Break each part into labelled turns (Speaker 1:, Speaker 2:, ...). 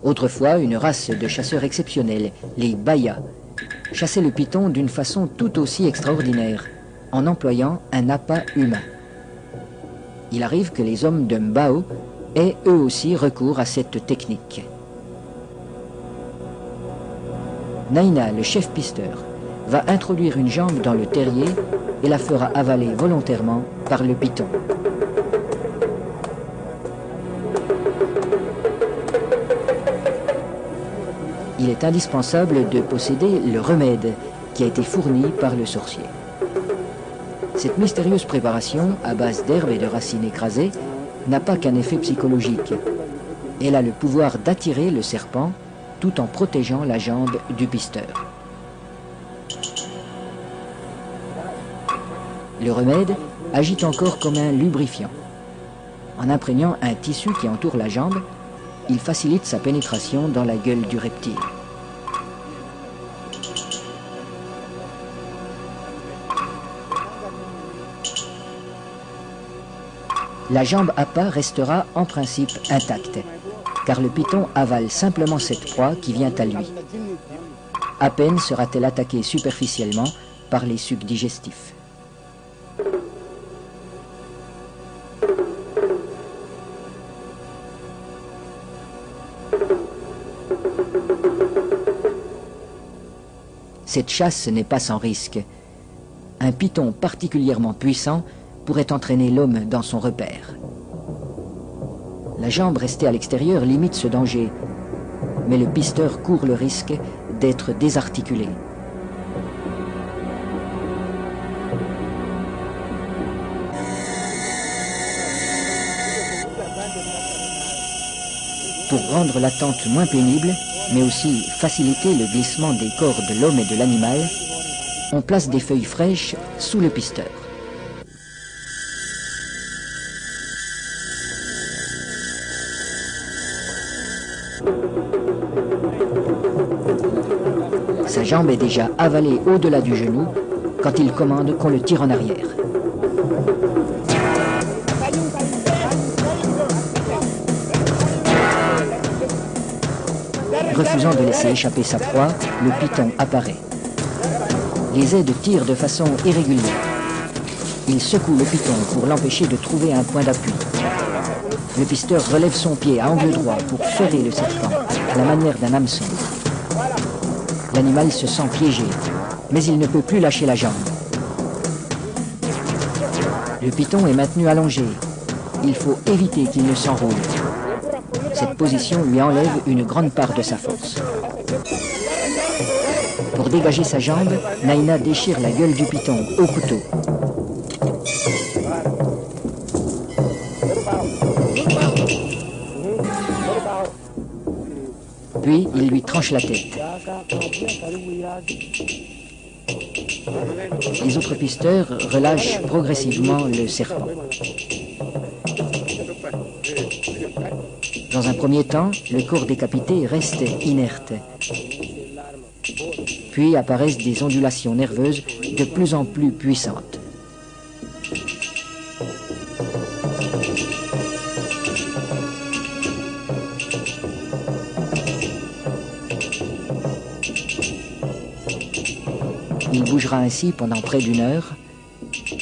Speaker 1: Autrefois, une race de chasseurs exceptionnels, les Baya, chassaient le python d'une façon tout aussi extraordinaire, en employant un appât humain. Il arrive que les hommes de Mbao aient eux aussi recours à cette technique. Naina, le chef pisteur, va introduire une jambe dans le terrier et la fera avaler volontairement par le python. Il est indispensable de posséder le remède qui a été fourni par le sorcier. Cette mystérieuse préparation, à base d'herbes et de racines écrasées, n'a pas qu'un effet psychologique. Elle a le pouvoir d'attirer le serpent tout en protégeant la jambe du pisteur. Le remède agit encore comme un lubrifiant. En imprégnant un tissu qui entoure la jambe, il facilite sa pénétration dans la gueule du reptile. La jambe appât restera en principe intacte, car le python avale simplement cette proie qui vient à lui. À peine sera-t-elle attaquée superficiellement par les sucs digestifs. Cette chasse n'est pas sans risque. Un python particulièrement puissant pourrait entraîner l'homme dans son repère. La jambe restée à l'extérieur limite ce danger, mais le pisteur court le risque d'être désarticulé. Pour rendre l'attente moins pénible, mais aussi faciliter le glissement des corps de l'homme et de l'animal, on place des feuilles fraîches sous le pisteur. Sa jambe est déjà avalée au-delà du genou quand il commande qu'on le tire en arrière. Refusant de laisser échapper sa proie, le python apparaît. Les aides tirent de façon irrégulière. Il secoue le python pour l'empêcher de trouver un point d'appui. Le pisteur relève son pied à angle droit pour ferrer le serpent, à la manière d'un hameçon. L'animal se sent piégé, mais il ne peut plus lâcher la jambe. Le python est maintenu allongé. Il faut éviter qu'il ne s'enroule. Cette position lui enlève une grande part de sa force. Pour dégager sa jambe, Naina déchire la gueule du python au couteau. Puis, il lui tranche la tête. Les autres pisteurs relâchent progressivement le serpent. Dans un premier temps, le corps décapité reste inerte. Puis apparaissent des ondulations nerveuses de plus en plus puissantes. Il bougera ainsi pendant près d'une heure,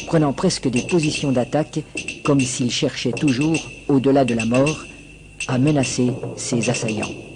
Speaker 1: prenant presque des positions d'attaque, comme s'il cherchait toujours, au-delà de la mort, à menacer ses assaillants.